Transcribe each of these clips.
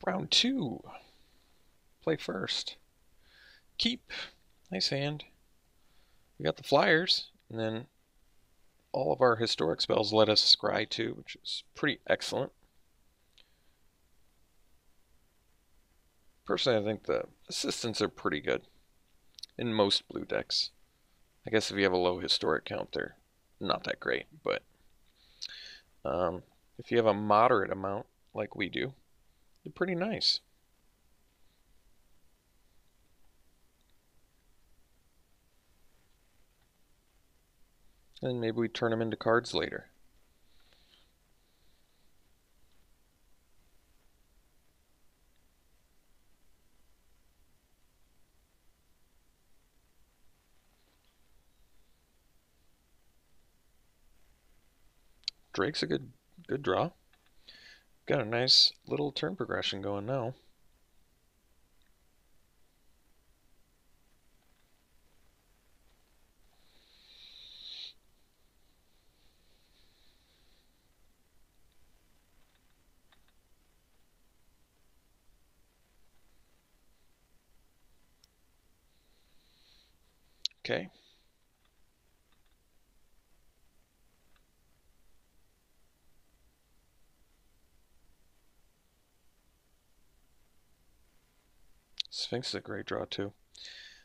Round two. Play first. Keep. Nice hand. We got the flyers, and then all of our historic spells let us scry too, which is pretty excellent. Personally, I think the assistants are pretty good in most blue decks. I guess if you have a low historic count, they're not that great, but if you have a moderate amount like we do, they're pretty nice. And maybe we turn them into cards later. Drake's a good draw. Got a nice little turn progression going now. Okay. Sphinx is a great draw too.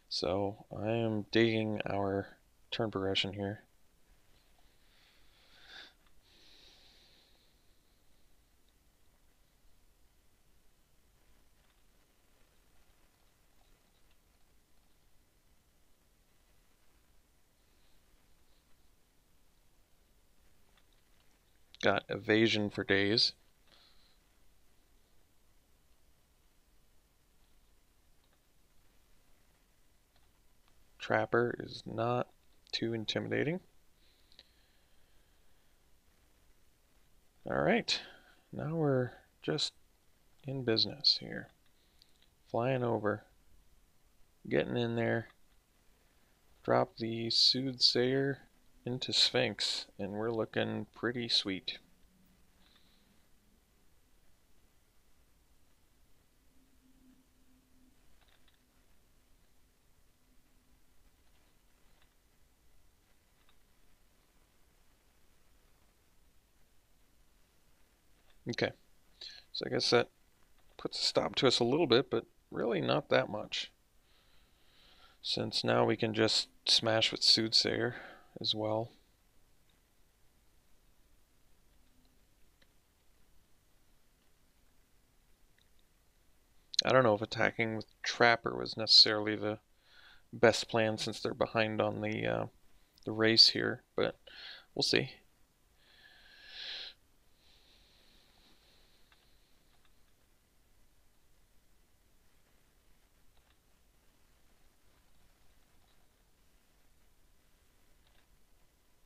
So I am digging our turn progression here. Got evasion for days. Trapper is not too intimidating. Alright, now we're just in business here. Flying over, getting in there, drop the Soothsayer into Sphinx, and we're looking pretty sweet. Okay, so I guess that puts a stop to us a little bit, but really not that much. Since now we can just smash with Soothsayer as well. I don't know if attacking with Trapper was necessarily the best plan since they're behind on the race here, but we'll see.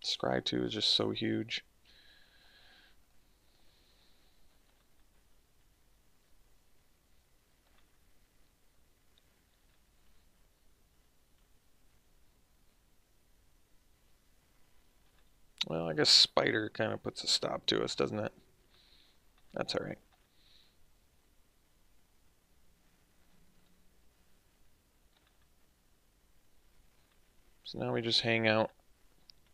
Scry 2 is just so huge. Well, I guess Spider kind of puts a stop to us, doesn't it? That's alright. So now we just hang out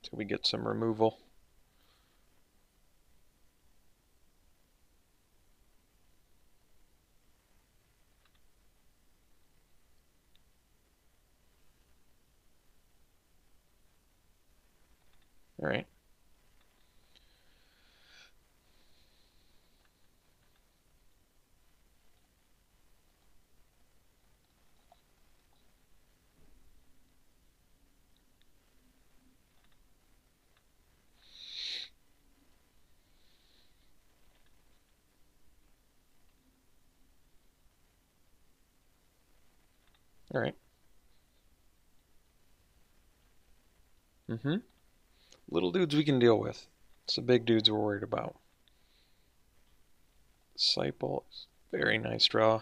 till we get some removal. Alright. Alright. Little dudes we can deal with. It's the big dudes we're worried about. Disciple is very nice draw.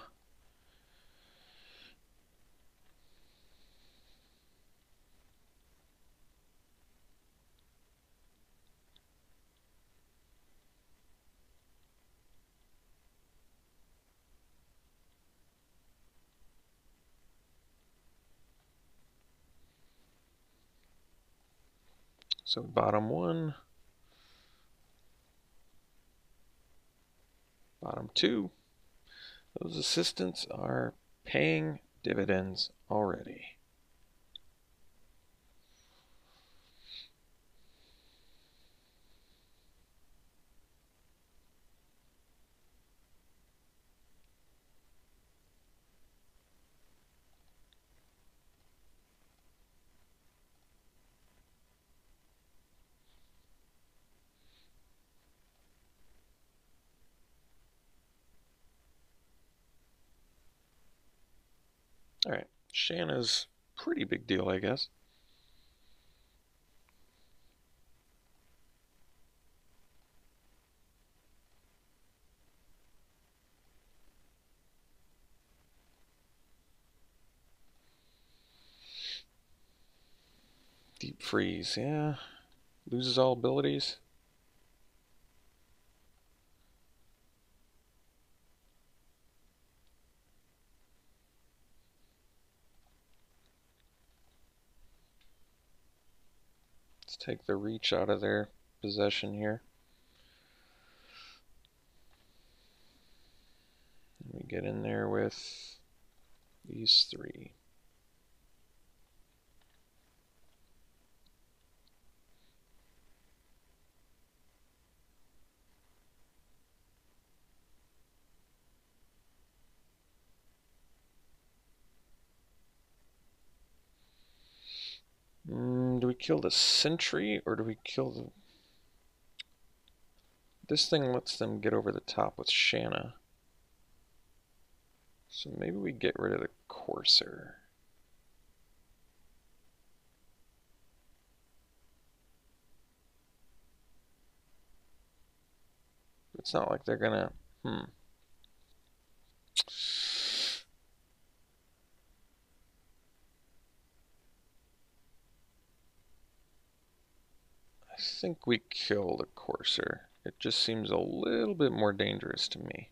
So bottom one, bottom two. Those assistants are paying dividends already. Alright, Shanna's pretty big deal, I guess. Deep freeze, yeah. Loses all abilities. Let's take the reach out of their possession here. We get in there with these three. Do we kill the sentry or do we kill the... This thing lets them get over the top with Shanna. So maybe we get rid of the Courser. It's not like they're gonna... I think we kill the Courser. It just seems a little bit more dangerous to me.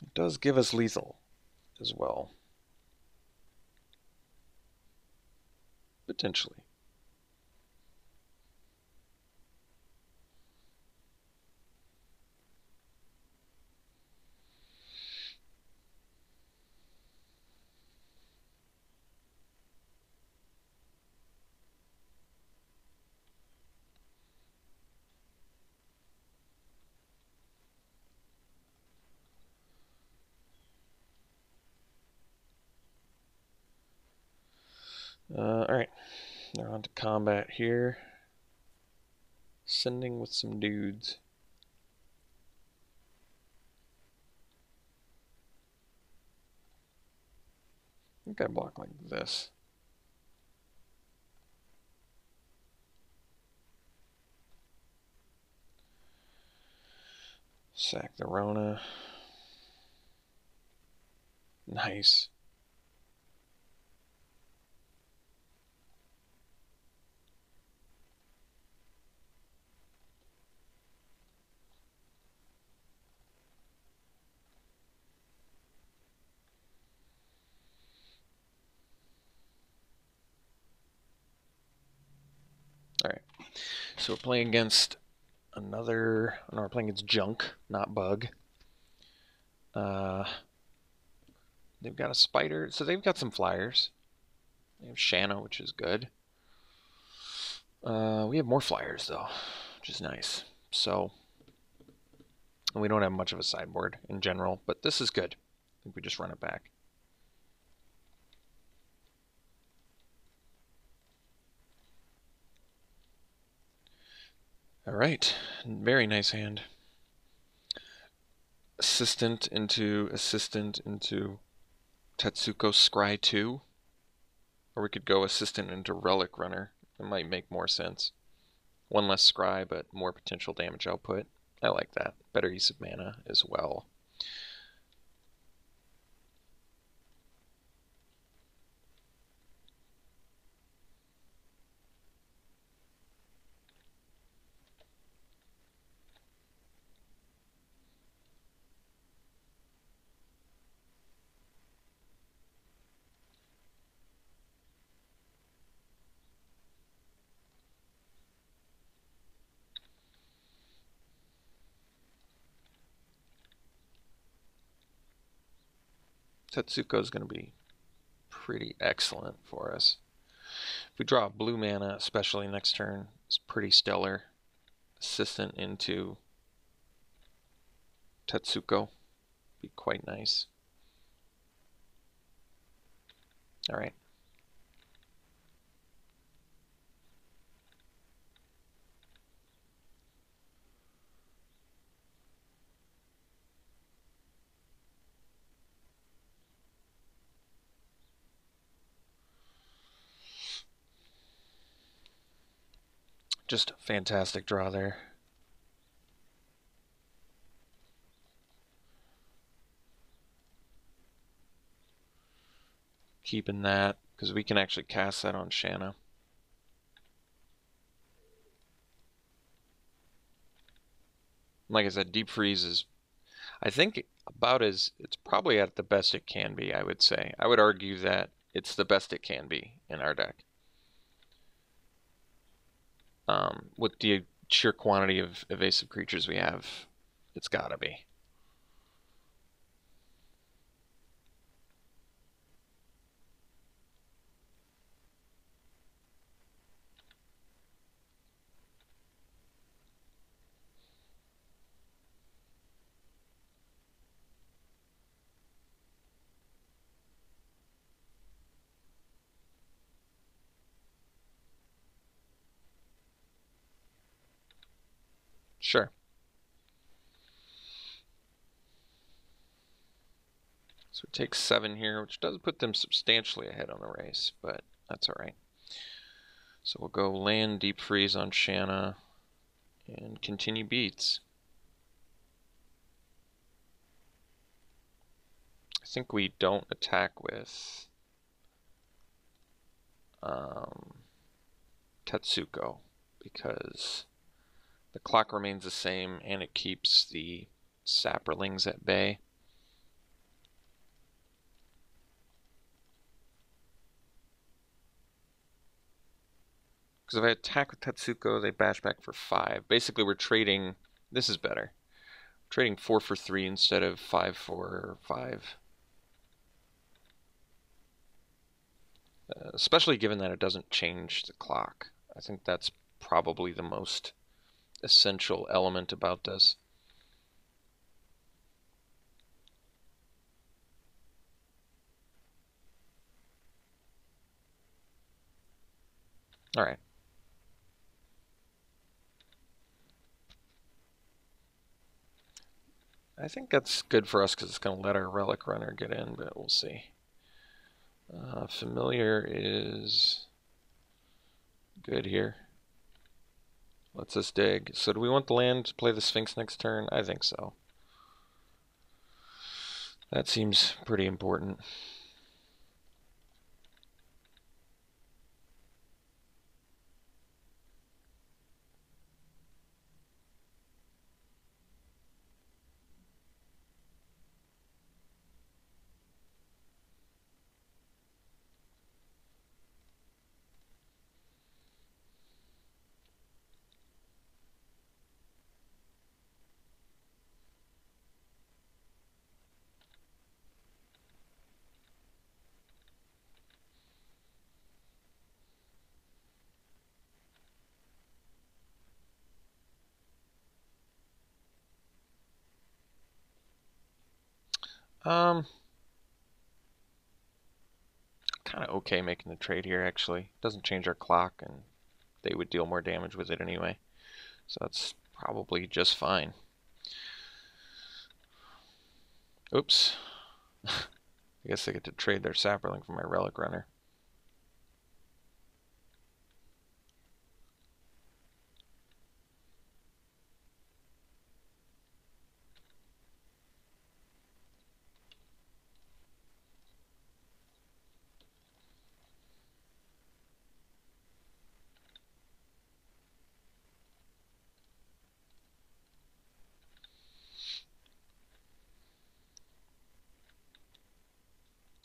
It does give us lethal as well. Potentially. Alright, they're on to combat here. Sending with some dudes. I think I block like this. Sack the Rona. Nice. Alright, so we're playing against another... No, we're playing against Junk, not Bug. They've got a Spider, so they've got some flyers. They have Shanna, which is good. We have more flyers, though, which is nice. So, we don't have much of a sideboard in general, but this is good. I think we just run it back. Alright, very nice hand. Assistant into Tetsuko Scry 2. Or we could go Assistant into Relic Runner. It might make more sense. One less Scry, but more potential damage output. I like that. Better use of mana as well. Tetsuko is going to be pretty excellent for us. If we draw a blue mana, especially next turn, it's pretty stellar. Assistant into Tetsuko be quite nice. All right. Just a fantastic draw there. Keeping that, because we can actually cast that on Shanna. Like I said, Deep Freeze is, I think, it's probably at the best it can be, I would say. I would argue that it's the best it can be in our deck. With the sheer quantity of evasive creatures we have, it's gotta be. Sure. So it takes 7 here, which does put them substantially ahead on the race, but that's all right. So we'll go land Deep Freeze on Shanna and continue beats. I think we don't attack with Tetsuko because the clock remains the same and it keeps the Saprolings at bay. Because if I attack with Tetsuko, they bash back for 5. Basically, we're trading. This is better. We're trading 4 for 3 instead of 5 for 5. Especially given that it doesn't change the clock. I think that's probably the most essential element about this. All right. I think that's good for us because it's going to let our Relic Runner get in, but we'll see. Familiar is good here. Lets us dig. So do we want the land to play the Sphinx next turn? I think so. That seems pretty important. Kind of okay making the trade here, actually. Doesn't change our clock, and they would deal more damage with it anyway. So that's probably just fine. Oops. I guess I get to trade their Saproling for my Relic Runner.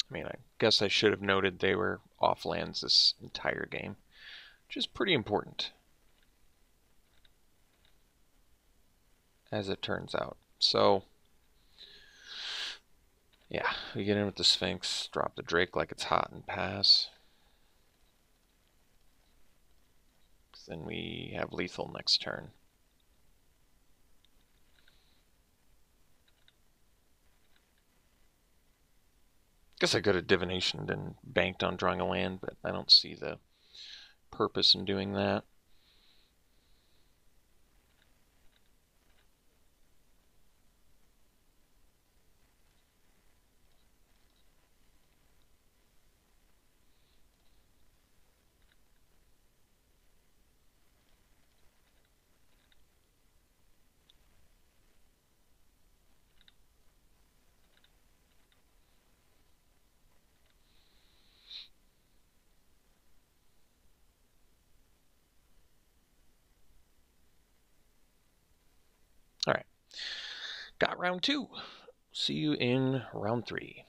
I mean, I guess I should have noted they were off lands this entire game, which is pretty important, as it turns out. So, Yeah, we get in with the Sphinx, drop the Drake like it's hot, and pass. Then we have lethal next turn. Guess I could have divinationed and banked on drawing a land, but I don't see the purpose in doing that. All right, got round 2. See you in round 3.